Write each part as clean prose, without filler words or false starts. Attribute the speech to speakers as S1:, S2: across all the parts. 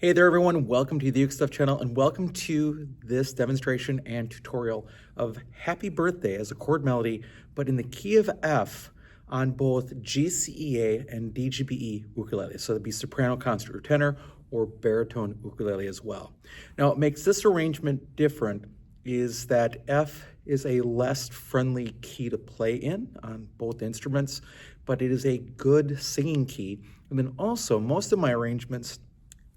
S1: Hey there everyone, welcome to the Uke Stuff channel and welcome to this demonstration and tutorial of Happy Birthday as a chord melody, but in the key of F on both GCEA and DGBE ukulele. So it'd be soprano, concert, or tenor, or baritone ukulele as well. Now what makes this arrangement different is that F is a less friendly key to play in on both instruments, but it is a good singing key. And then also most of my arrangements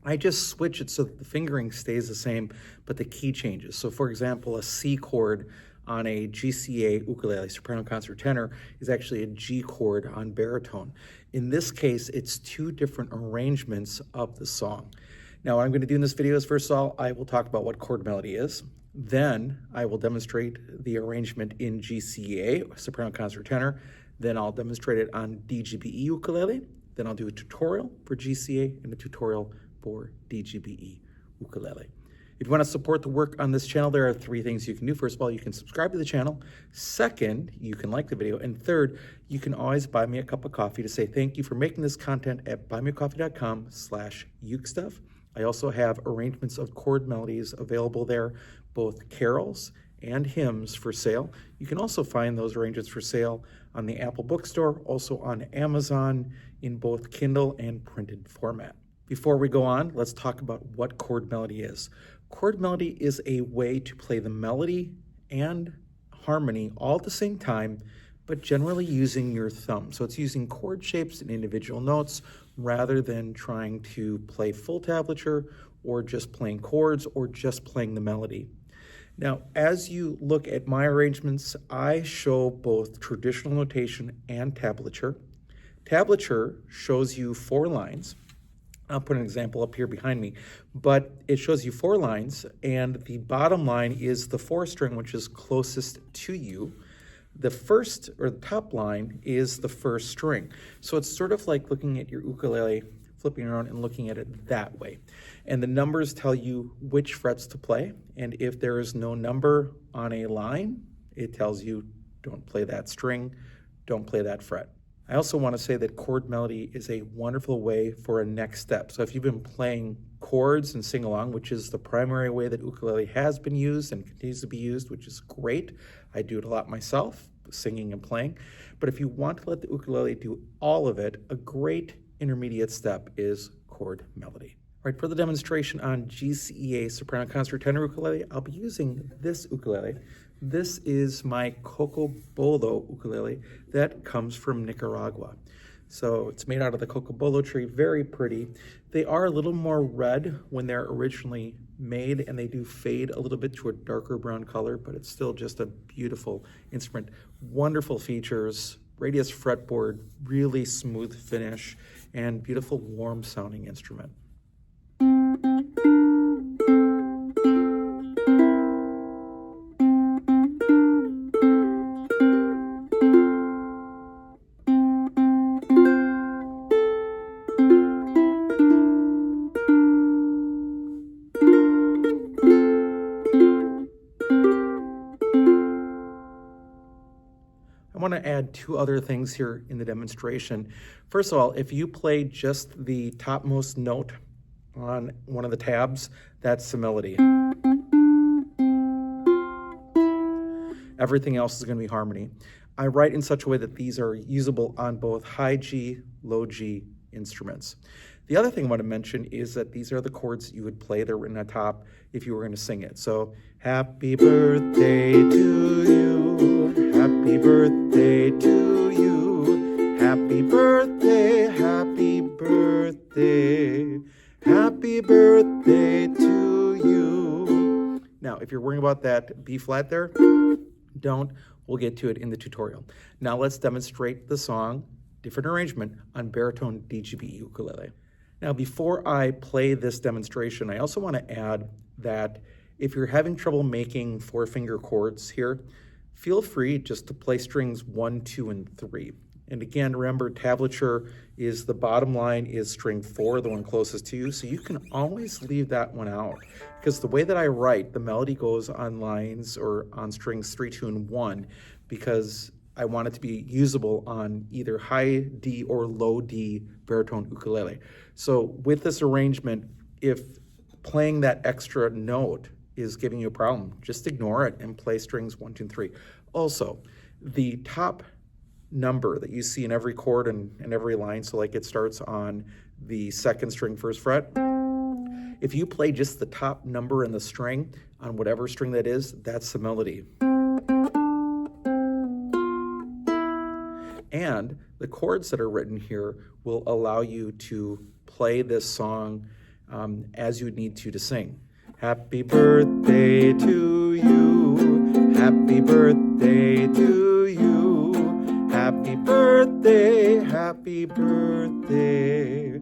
S1: I just switch it so that the fingering stays the same, but the key changes. So for example, a C chord on a GCEA ukulele, soprano, concert, tenor, is actually a G chord on baritone. In this case, it's two different arrangements of the song. Now, what I'm going to do in this video is, first of all, I will talk about what chord melody is. Then I will demonstrate the arrangement in GCEA, soprano, concert, tenor. Then I'll demonstrate it on DGBE ukulele. Then I'll do a tutorial for GCEA and a tutorial for DGBE ukulele. If you want to support the work on this channel, there are three things you can do. First of all, you can subscribe to the channel. Second, you can like the video. And third, you can always buy me a cup of coffee to say thank you for making this content at buymeacoffee.com/ukestuff. I also have arrangements of chord melodies available there, both carols and hymns for sale. You can also find those arrangements for sale on the Apple Bookstore, also on Amazon in both Kindle and printed format. Before we go on, let's talk about what chord melody is. Chord melody is a way to play the melody and harmony all at the same time, but generally using your thumb. So it's using chord shapes and individual notes rather than trying to play full tablature or just playing chords or just playing the melody. Now, as you look at my arrangements, I show both traditional notation and tablature. Tablature shows you 4 lines. I'll put an example up here behind me, but it shows you 4 lines, and the bottom line is the 4th string, which is closest to you. The first, or the top line, is the 1st string. So it's sort of like looking at your ukulele, flipping around and looking at it that way. And the numbers tell you which frets to play, and if there is no number on a line, it tells you don't play that string, don't play that fret. I also want to say that chord melody is a wonderful way for a next step. So if you've been playing chords and sing along, which is the primary way that ukulele has been used and continues to be used, which is great. I do it a lot myself, singing and playing. But if you want to let the ukulele do all of it, a great intermediate step is chord melody. All right, for the demonstration on GCEA soprano, concert, tenor ukulele, I'll be using this ukulele. This is my Cocobolo ukulele that comes from Nicaragua. So it's made out of the Cocobolo tree, very pretty. They are a little more red when they're originally made, and they do fade a little bit to a darker brown color, but it's still just a beautiful instrument. Wonderful features, radius fretboard, really smooth finish, and beautiful warm sounding instrument. I want to add 2 other things here in the demonstration. First of all, if you play just the topmost note on one of the tabs, that's the melody. Everything else is going to be harmony. I write in such a way that these are usable on both high G, low G instruments. The other thing I want to mention is that these are the chords you would play. They're written on top if you were going to sing it. So, happy birthday to you, happy birthday to you, happy birthday, happy birthday, happy birthday to you. Now, if you're worrying about that B flat there, don't. We'll get to it in the tutorial. Now let's demonstrate the song, different arrangement, on baritone DGBE ukulele. Now, before I play this demonstration, I also want to add that if you're having trouble making 4-finger chords here, feel free just to play strings 1, 2, and 3. And again, remember, tablature is the bottom line is string 4, the one closest to you, so you can always leave that one out. Because the way that I write, the melody goes on lines or on strings 3, 2, and 1, because I want it to be usable on either high D or low D baritone ukulele. So with this arrangement, if playing that extra note is giving you a problem, just ignore it and play strings 1, 2, and 3. Also, the top number that you see in every chord and every line, so like it starts on the 2nd string, 1st fret, if you play just the top number in the string on whatever string that is, that's the melody. And the chords that are written here will allow you to play this song as you need to sing. Happy birthday to you, happy birthday to you, happy birthday, happy birthday,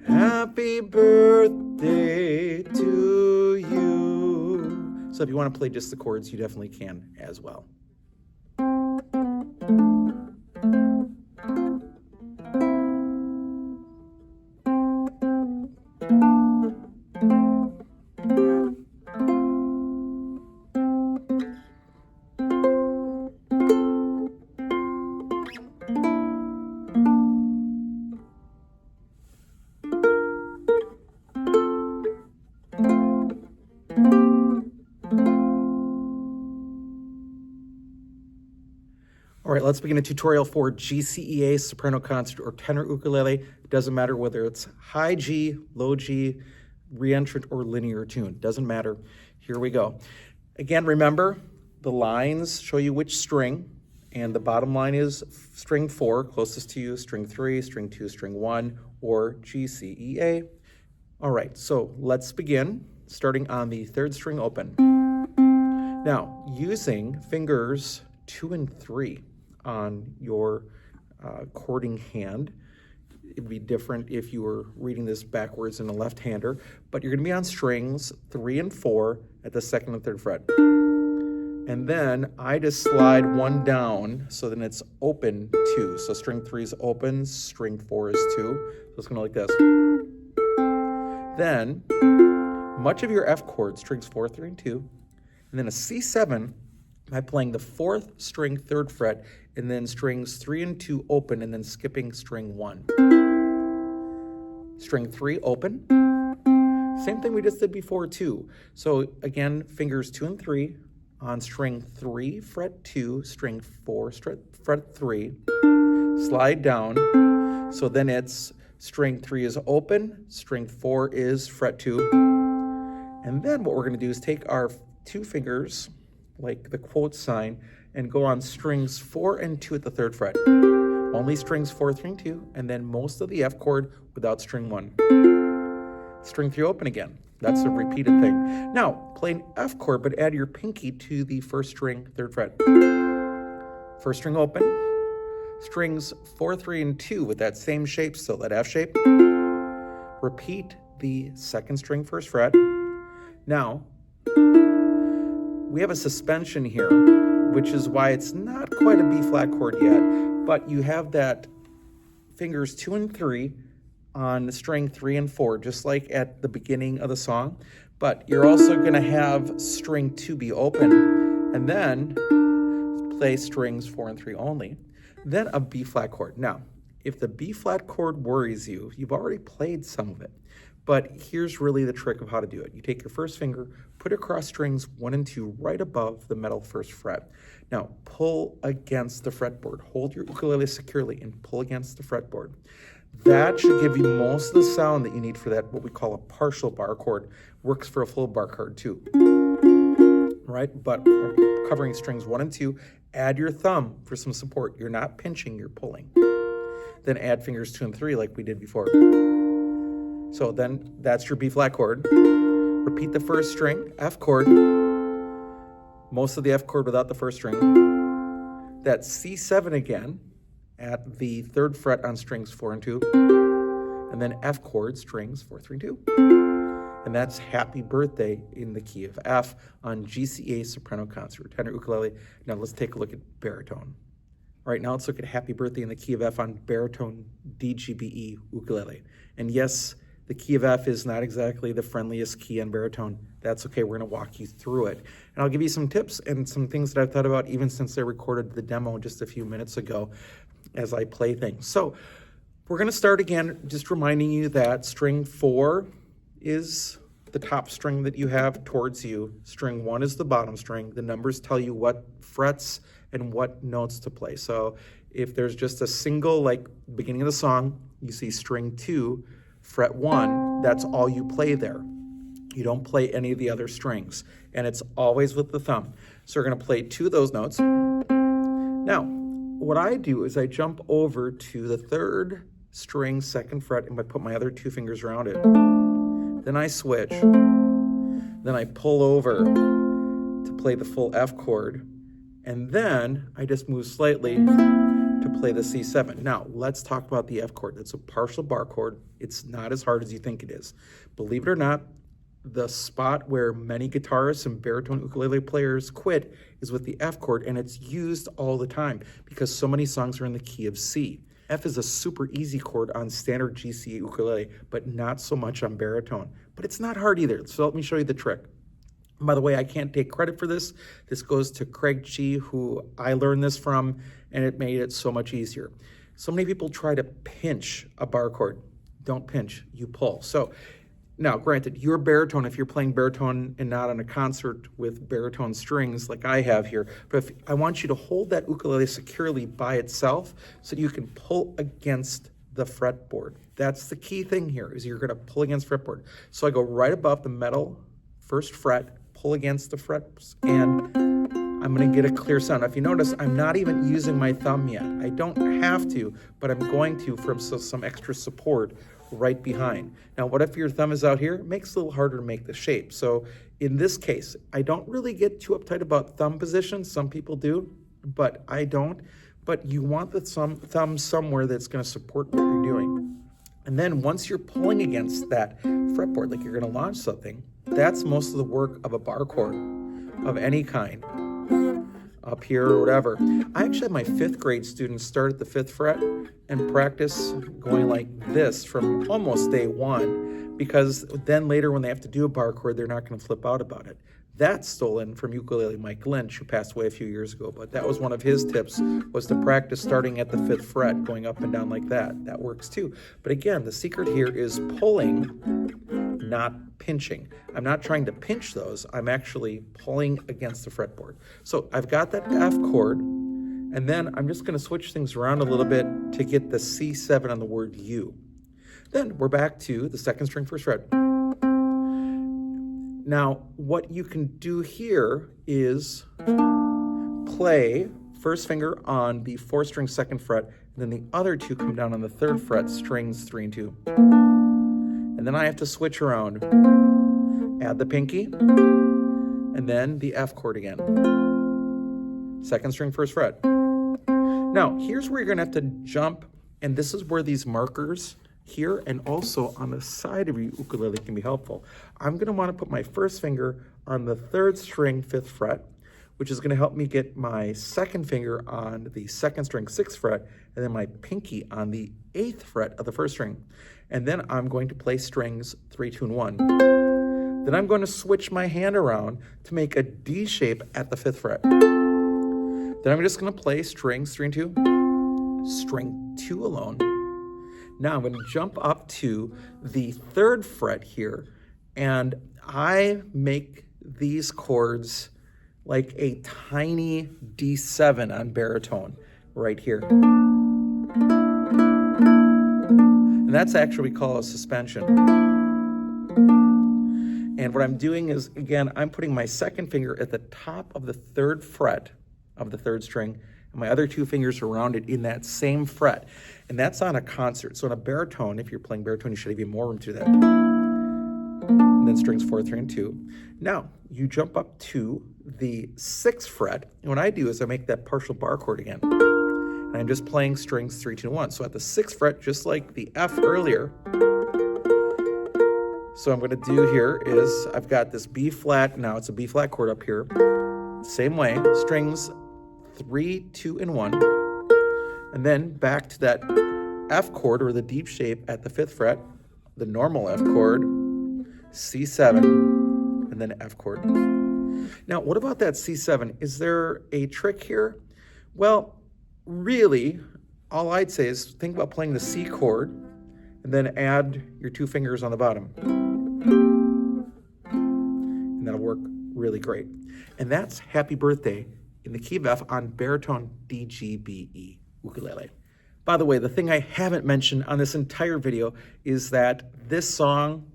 S1: happy birthday to you. So if you want to play just the chords, you definitely can as well. All right, let's begin a tutorial for GCEA soprano concert or tenor ukulele. It doesn't matter whether it's high G, low G, reentrant, or linear tune. Doesn't matter. Here we go. Again, remember, the lines show you which string, and the bottom line is string 4, closest to you, string 3, string 2, string 1, or GCEA. All right, so let's begin, starting on the 3rd string open. Now, using fingers 2 and 3 on your chording hand. It'd be different if you were reading this backwards in a left-hander, but you're going to be on strings 3 and 4 at the 2nd and 3rd fret. And then I just slide 1 down, so then it's open 2. So string 3 is open, string 4 is 2. So it's going to like this. Then, much of your F chords, strings 4, 3, and 2, and then a C7 by playing the 4th string, 3rd fret, and then strings 3 and 2 open, and then skipping string 1. String 3 open. Same thing we just did before too. So again, fingers 2 and 3 on string 3, fret 2, string 4, fret 3, slide down. So then it's string 3 is open, string 4 is fret 2. And then what we're going to do is take our 2 fingers, like the quote sign, and go on strings 4 and 2 at the 3rd fret. Only strings 4, 3, and 2, and then most of the F chord without string 1. String 3 open again. That's a repeated thing. Now, play an F chord, but add your pinky to the 1st string, 3rd fret. 1st string open. Strings 4, 3, and 2 with that same shape still, that F shape. Repeat the 2nd string, 1st fret. Now, we have a suspension here, which is why it's not quite a B flat chord yet, but you have that fingers 2 and 3 on string 3 and 4, just like at the beginning of the song, but you're also going to have string 2 be open, and then play strings 4 and 3 only, then a B flat chord. Now, if the B flat chord worries you, you've already played some of it. But here's really the trick of how to do it. You take your 1st finger, put it across strings 1 and 2 right above the metal 1st fret. Now, pull against the fretboard. Hold your ukulele securely and pull against the fretboard. That should give you most of the sound that you need for that, what we call a partial bar chord. Works for a full bar chord too. Right? But we're covering strings 1 and 2. Add your thumb for some support. You're not pinching, you're pulling. Then add fingers 2 and 3 like we did before. So then that's your B flat chord. Repeat the 1st string, F chord. Most of the F chord without the 1st string. That C7 again at the 3rd fret on strings 4 and 2. And then F chord, strings 4, 3, and 2. And that's Happy Birthday in the key of F on GCEA soprano concert, tenor ukulele. Now let's take a look at baritone. All right, now let's look at Happy Birthday in the key of F on baritone DGBE ukulele. And yes, the key of F is not exactly the friendliest key on baritone. That's okay, we're gonna walk you through it. And I'll give you some tips and some things that I've thought about even since I recorded the demo just a few minutes ago as I play things. So we're gonna start again, just reminding you that string 4 is the top string that you have towards you. String 1 is the bottom string. The numbers tell you what frets and what notes to play. So if there's just a single, like beginning of the song, you see string 2, fret 1, that's all you play there. You don't play any of the other strings, and it's always with the thumb. So we're going to play 2 of those notes. Now, what I do is I jump over to the 3rd string, 2nd fret, and I put my other 2 fingers around it. Then I switch. Then I pull over to play the full F chord, and then I just move slightly to play the C7. Now, let's talk about the F chord. It's a partial bar chord. It's not as hard as you think it is. Believe it or not, the spot where many guitarists and baritone ukulele players quit is with the F chord, and it's used all the time because so many songs are in the key of C. F is a super easy chord on standard GCEA ukulele, but not so much on baritone. But it's not hard either, so let me show you the trick. By the way, I can't take credit for this. This goes to Craig G, who I learned this from, and it made it so much easier. So many people try to pinch a bar chord. Don't pinch, you pull. So now, granted, you're baritone if you're playing baritone and not on a concert with baritone strings like I have here. But if I want you to hold that ukulele securely by itself so that you can pull against the fretboard. That's the key thing here, is you're going to pull against fretboard. So I go right above the metal 1st fret, pull against the frets, and I'm going to get a clear sound. Now, if you notice, I'm not even using my thumb yet. I don't have to, but I'm going to for some extra support right behind. Now, what if your thumb is out here? It makes it a little harder to make the shape. So in this case, I don't really get too uptight about thumb position. Some people do, but I don't. But you want the thumb somewhere that's going to support what you're doing. And then once you're pulling against that fretboard, like you're going to launch something, that's most of the work of a bar chord of any kind, up here or whatever. I actually had my 5th grade students start at the 5th fret and practice going like this from almost day 1, because then later when they have to do a bar chord, they're not going to flip out about it. That's stolen from ukulele Mike Lynch, who passed away a few years ago, but that was one of his tips, was to practice starting at the 5th fret, going up and down like that. That works too. But again, the secret here is pulling, not pinching. I'm not trying to pinch those. I'm actually pulling against the fretboard. So I've got that F chord, and then I'm just going to switch things around a little bit to get the C7 on the word U. Then we're back to the 2nd string 1st fret. Now, what you can do here is play 1st finger on the 4th string 2nd fret, and then the other 2 come down on the 3rd fret, strings 3 and 2. And then I have to switch around, add the pinky, and then the F chord again. 2nd string 1st fret. Now, here's where you're gonna have to jump, and this is where these markers here and also on the side of your ukulele can be helpful. I'm going to want to put my 1st finger on the 3rd string 5th fret, which is going to help me get my 2nd finger on the 2nd string 6th fret, and then my pinky on the 8th fret of the 1st string. And then I'm going to play strings 3, 2, and 1. Then I'm going to switch my hand around to make a D shape at the 5th fret. Then I'm just going to play strings 3 and 2, string 2 alone. Now I'm going to jump up to the 3rd fret here, and I make these chords like a tiny D7 on baritone right here. And that's actually what we call a suspension. And what I'm doing is, again, I'm putting my 2nd finger at the top of the 3rd fret of the 3rd string, and my other 2 fingers around it in that same fret. And that's on a concert. So on a baritone, if you're playing baritone, you should have even more room to that. And then strings 4, 3, and 2. Now, you jump up to the 6th fret, and what I do is I make that partial bar chord again. And I'm just playing strings 3, 2, and 1. So at the 6th fret, just like the F earlier, so I'm going to do here is I've got this B flat, now it's a B flat chord up here. Same way, strings 3, 2, and 1, and then back to that F chord or the deep shape at the 5th fret, the normal F chord, C7, and then F chord. Now, what about that C7? Is there a trick here? Well, really, all I'd say is think about playing the C chord and then add your 2 fingers on the bottom. really great. And that's Happy Birthday in the key of F on baritone DGBE ukulele. By the way, the thing I haven't mentioned on this entire video is that this song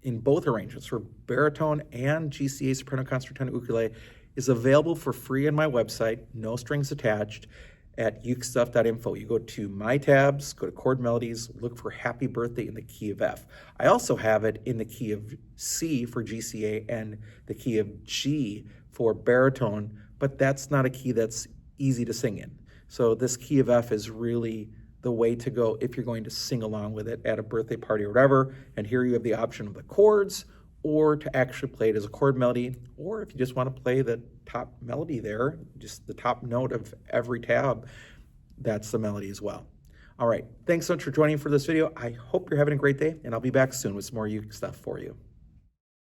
S1: in both arrangements for baritone and GCEA soprano concertano ukulele is available for free on my website, no strings attached, at ukestuff.info. You go to My Tabs, go to Chord Melodies, look for Happy Birthday in the key of F. I also have it in the key of C for GCEA and the key of G for baritone, but that's not a key that's easy to sing in. So this key of F is really the way to go if you're going to sing along with it at a birthday party or whatever. And here you have the option of the chords, or to actually play it as a chord melody, or if you just want to play the top melody there, just the top note of every tab, that's the melody as well. All right, thanks so much for joining for this video. I hope you're having a great day, and I'll be back soon with some more uke stuff for you.